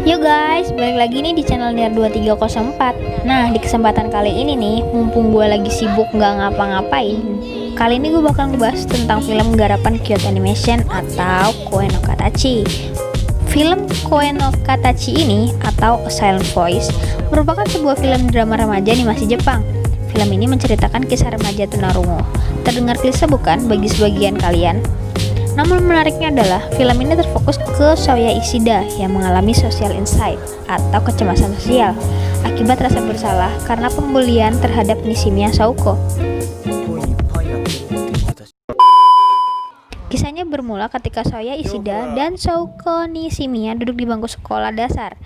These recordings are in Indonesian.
Yo guys, balik lagi nih di channel Niar 2304. Nah, di kesempatan kali ini nih, mumpung gue lagi sibuk nggak ngapa-ngapain, kali ini gue bakal ngebahas tentang film garapan Kyoto Animation atau Koe no Katachi. Film Koe no Katachi ini atau A Silent Voice merupakan sebuah film drama remaja animasi Jepang. Film ini menceritakan kisah remaja tunarungu. Terdengar klise bukan bagi sebagian kalian? Namun menariknya adalah film ini terfokus ke Shoya Ishida yang mengalami social insight atau kecemasan sosial akibat rasa bersalah karena pembulian terhadap Nishimiya Souko. Kisahnya bermula ketika Shoya Ishida dan Souko Nishimiya duduk di bangku sekolah dasar.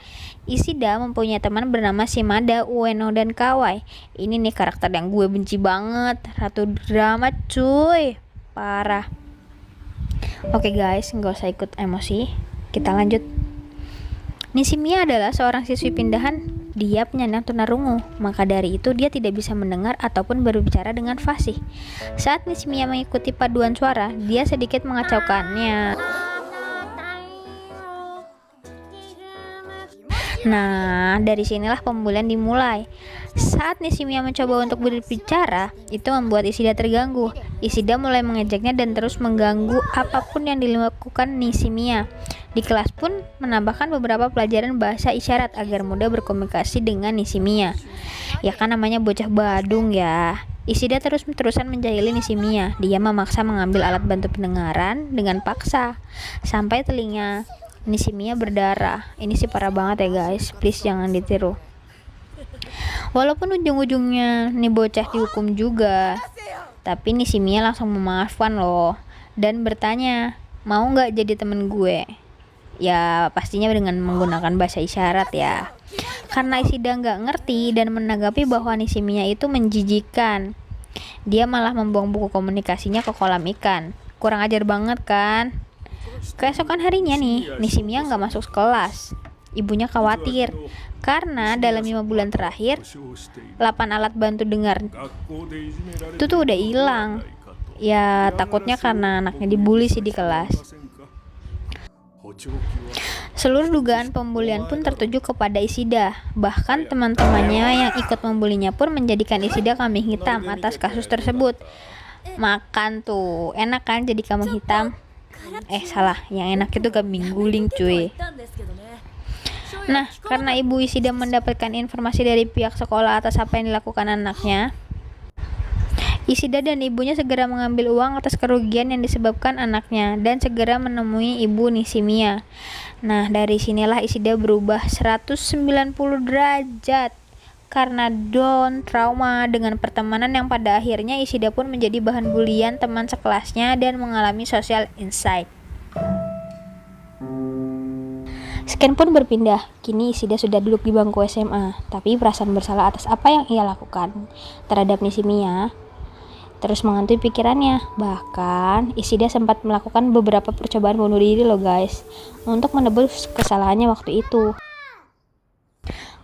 Ishida mempunyai teman bernama Shimada, Ueno, dan Kawai. Ini nih karakter yang gue benci banget, ratu drama cuy, parah. Oke guys, nggak usah ikut emosi, kita lanjut. Nishimiya adalah seorang siswi pindahan. Dia penyandang tunarungu, maka dari itu dia tidak bisa mendengar ataupun berbicara dengan fasih. Saat Nishimiya mengikuti paduan suara, dia sedikit mengacaukannya. Nah, dari sinilah pembulian dimulai. Saat Nishimiya mencoba untuk berbicara, itu membuat Ishida terganggu. Ishida mulai mengejeknya dan terus mengganggu apapun yang dilakukan Nishimiya. Di kelas pun menambahkan beberapa pelajaran bahasa isyarat agar mudah berkomunikasi dengan Nishimiya. Ya kan namanya bocah badung ya. Ishida terus-terusan menjahili Nishimiya. Dia memaksa mengambil alat bantu pendengaran dengan paksa sampai telinga Nishimiya berdarah. Ini sih parah banget ya guys, please jangan ditiru. Walaupun ujung-ujungnya nih bocah dihukum juga, tapi Nishimiya langsung memaafkan loh dan bertanya, mau nggak jadi temen gue? Ya pastinya dengan menggunakan bahasa isyarat ya. Karena Ishida nggak ngerti dan menanggapi bahwa Nishimiya itu menjijikan, dia malah membuang buku komunikasinya ke kolam ikan. Kurang ajar banget kan? Keesokan harinya nih, Nishimiya nggak masuk kelas. Ibunya khawatir karena dalam 5 bulan terakhir 8 alat bantu dengar itu tuh udah hilang. Ya takutnya karena anaknya dibully sih di kelas. Seluruh dugaan pembulian pun tertuju kepada Ishida. Bahkan teman-temannya yang ikut membulinya pun menjadikan Ishida kambing hitam atas kasus tersebut. Makan tuh, enak kan jadi kambing hitam? Salah, yang enak itu kambing guling cuy. Nah, karena ibu Ishida mendapatkan informasi dari pihak sekolah atas apa yang dilakukan anaknya, Ishida dan ibunya segera mengambil uang atas kerugian yang disebabkan anaknya dan segera menemui ibu Nishimiya. Nah, dari sinilah Ishida berubah 190 derajat karena down trauma dengan pertemanan yang pada akhirnya Ishida pun menjadi bahan bulian teman sekelasnya dan mengalami social insight. Scan pun berpindah, kini Ishida sudah duduk di bangku SMA, tapi perasaan bersalah atas apa yang ia lakukan terhadap Nishimiya terus menghantui pikirannya. Bahkan Ishida sempat melakukan beberapa percobaan bunuh diri loh guys, untuk menebus kesalahannya waktu itu.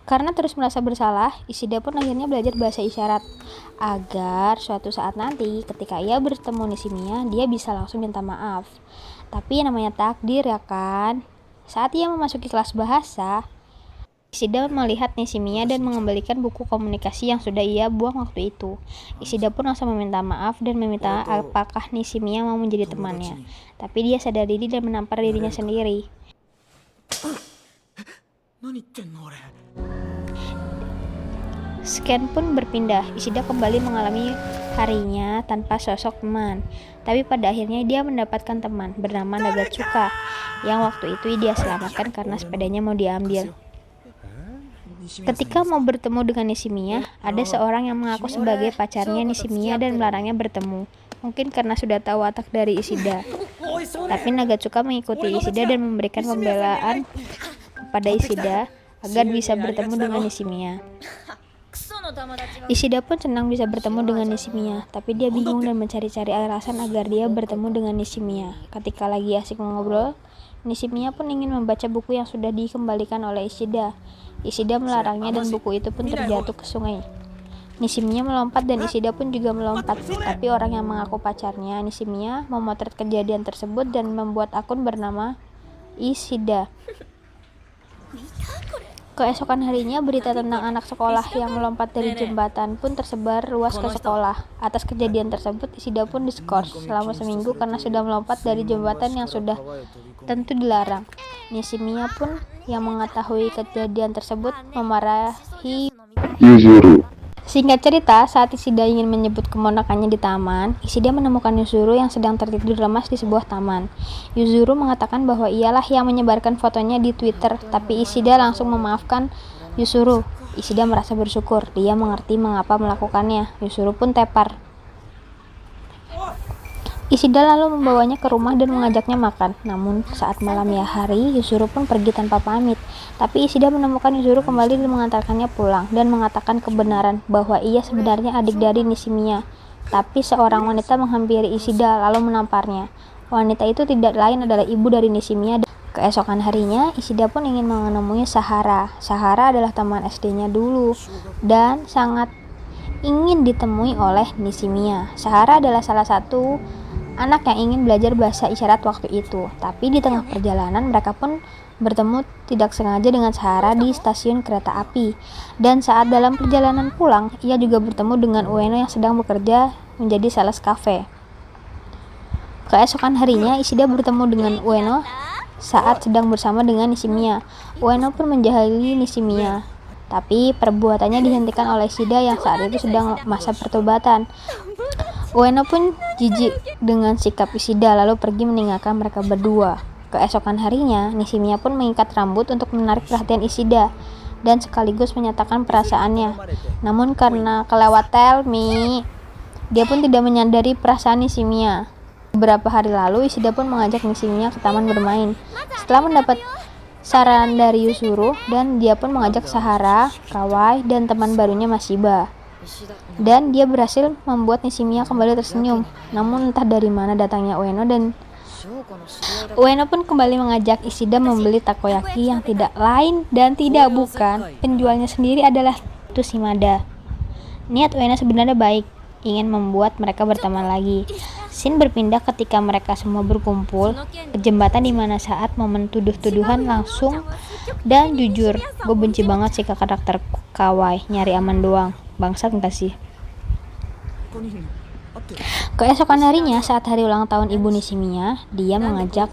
Karena terus merasa bersalah, Ishida pun akhirnya belajar bahasa isyarat agar suatu saat nanti ketika ia bertemu Nishimiya, dia bisa langsung minta maaf. Tapi namanya takdir ya kan. Saat ia memasuki kelas bahasa, Ishida melihat Nishimiya dan mengembalikan buku komunikasi yang sudah ia buang waktu itu. Ishida pun langsung meminta maaf dan meminta apakah Nishimiya mau menjadi temannya. Tapi dia sadar diri dan menampar dirinya sendiri. Scan pun berpindah. Ishida kembali mengalami harinya tanpa sosok teman. Tapi pada akhirnya dia mendapatkan teman bernama Nagatsuka yang waktu itu dia selamatkan karena sepedanya mau diambil. Ketika mau bertemu dengan Nishimiya, ada seorang yang mengaku sebagai pacarnya Nishimiya dan melarangnya bertemu. Mungkin karena sudah tahu watak dari Ishida. Tapi Nagatsuka mengikuti Ishida dan memberikan pembelaan kepada Ishida agar bisa bertemu dengan Nishimiya. Ishida pun senang bisa bertemu dengan Nishimiya, tapi dia bingung dan mencari-cari alasan agar dia bertemu dengan Nishimiya. Ketika lagi asik mengobrol, Nishimiya pun ingin membaca buku yang sudah dikembalikan oleh Ishida. Ishida melarangnya dan buku itu pun terjatuh ke sungai. Nishimiya melompat dan Ishida pun juga melompat, tapi orang yang mengaku pacarnya Nishimiya memotret kejadian tersebut dan membuat akun bernama Ishida. Keesokan harinya, berita tentang anak sekolah yang melompat dari jembatan pun tersebar luas ke sekolah. Atas kejadian tersebut, Ishida pun diskors selama seminggu karena sudah melompat dari jembatan yang sudah tentu dilarang. Nishimiya pun yang mengetahui kejadian tersebut memarahi Yuzuru. Singkat cerita, saat Ishida ingin menyebut keponakannya di taman, Ishida menemukan Yuzuru yang sedang tertidur lemas di sebuah taman. Yuzuru mengatakan bahwa ialah yang menyebarkan fotonya di Twitter, tapi Ishida langsung memaafkan Yuzuru. Ishida merasa bersyukur, dia mengerti mengapa melakukannya. Yuzuru pun tepar. Ishida lalu membawanya ke rumah dan mengajaknya makan. Namun saat malam hari, Yuzuru pun pergi tanpa pamit. Tapi Ishida menemukan Yuzuru kembali dan mengantarkannya pulang dan mengatakan kebenaran bahwa ia sebenarnya adik dari Nishimiya. Tapi seorang wanita menghampiri Ishida lalu menamparnya. Wanita itu tidak lain adalah ibu dari Nishimiya. Keesokan harinya, Ishida pun ingin menemui Sahara. Sahara adalah teman SD-nya dulu dan sangat ingin ditemui oleh Nishimiya. Sahara adalah salah satu anak yang ingin belajar bahasa isyarat waktu itu. Tapi di tengah perjalanan mereka pun bertemu tidak sengaja dengan Sahara di stasiun kereta api. Dan saat dalam perjalanan pulang, ia juga bertemu dengan Ueno yang sedang bekerja menjadi sales cafe. Keesokan harinya, Ishida bertemu dengan Ueno saat sedang bersama dengan Nishimiya. Ueno pun menjahili Nishimiya, tapi perbuatannya dihentikan oleh Ishida yang saat itu sedang masa pertobatan. Ueno pun jijik dengan sikap Ishida lalu pergi meninggalkan mereka berdua. Keesokan harinya, Nishimiya pun mengikat rambut untuk menarik perhatian Ishida dan sekaligus menyatakan perasaannya. Namun karena kelewat tell me, dia pun tidak menyadari perasaan Nishimiya. Beberapa hari lalu, Ishida pun mengajak Nishimiya ke taman bermain. Setelah mendapat saran dari Yuzuru, dan dia pun mengajak Sahara, Kawai, dan teman barunya Mashiba. Dan dia berhasil membuat Nishimiya kembali tersenyum. Namun entah dari mana datangnya Ueno dan Ueno pun kembali mengajak Ishida membeli takoyaki yang tidak lain dan tidak bukan penjualnya sendiri adalah Shimada. Niat Ueno sebenarnya baik, ingin membuat mereka berteman lagi. Scene berpindah ketika mereka semua berkumpul ke jembatan di mana saat momen tuduh-tuduhan langsung dan jujur. Gue benci banget sih ke karakter Kawai, nyari aman doang. Bangsat enggak sih? Keesokan harinya, saat hari ulang tahun ibu Nishimiya, dia mengajak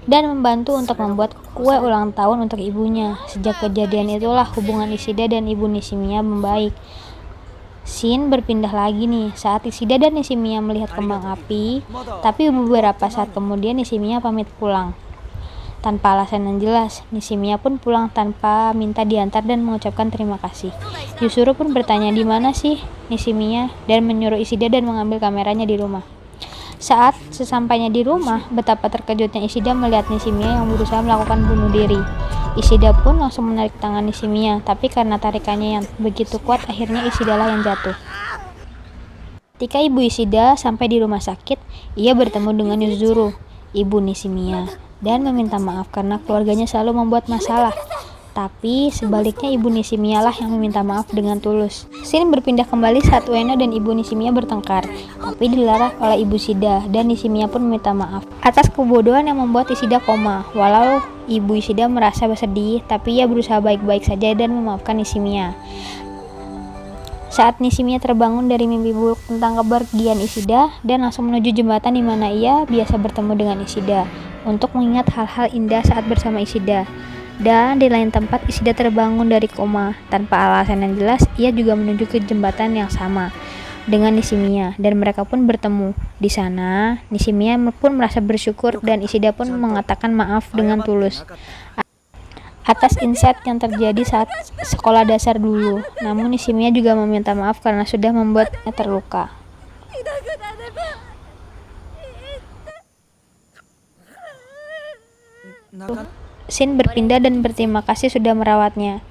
dan membantu untuk membuat kue ulang tahun untuk ibunya. Sejak kejadian itulah hubungan Ishida dan ibu Nishimiya membaik. Scene berpindah lagi nih saat Ishida dan Nishimiya melihat kembang api, tapi beberapa saat kemudian Nishimiya pamit pulang. Tanpa alasan yang jelas, Nishimiya pun pulang tanpa minta diantar dan mengucapkan terima kasih. Yuzuru pun bertanya di mana sih Nishimiya dan menyuruh Ishida dan mengambil kameranya di rumah. Saat sesampainya di rumah, betapa terkejutnya Ishida melihat Nishimiya yang berusaha melakukan bunuh diri. Ishida pun langsung menarik tangan Nishimiya, tapi karena tarikannya yang begitu kuat, akhirnya Ishida lah yang jatuh. Ketika ibu Ishida sampai di rumah sakit, ia bertemu dengan Yuzuru, ibu Nishimiya, dan meminta maaf karena keluarganya selalu membuat masalah. Tapi sebaliknya ibu Nishimiya lah yang meminta maaf dengan tulus. Scene berpindah kembali saat Ueno dan ibu Nishimiya bertengkar, tapi dilarang oleh ibu Ishida dan Nishimiya pun meminta maaf atas kebodohan yang membuat Ishida koma. Walau ibu Ishida merasa bersedih, tapi ia berusaha baik-baik saja dan memaafkan Nishimiya. Saat Nishimiya terbangun dari mimpi buruk tentang kepergian Ishida dan langsung menuju jembatan di mana ia biasa bertemu dengan Ishida untuk mengingat hal-hal indah saat bersama Ishida. Dan di lain tempat, Ishida terbangun dari koma. Tanpa alasan yang jelas, ia juga menuju ke jembatan yang sama dengan Nishimiya dan mereka pun bertemu. Di sana, Nishimiya pun merasa bersyukur dan Ishida pun mengatakan maaf dengan tulus atas insight yang terjadi saat sekolah dasar dulu. Namun Nishimiya juga meminta maaf karena sudah membuatnya terluka. Shin berpindah dan berterima kasih sudah merawatnya,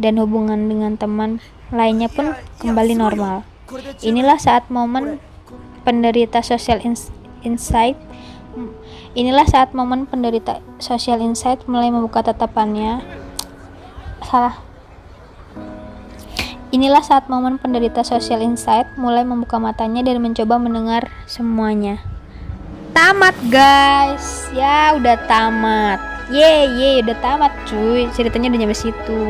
dan hubungan dengan teman lainnya pun kembali normal. Inilah saat momen penderita social insight. Inilah saat momen penderita social insight mulai membuka tatapannya. Inilah saat momen penderita social insight mulai membuka matanya dan mencoba mendengar semuanya. Tamat guys, ya udah tamat. Ye, udah tamat cuy. Ceritanya udah nyampe situ.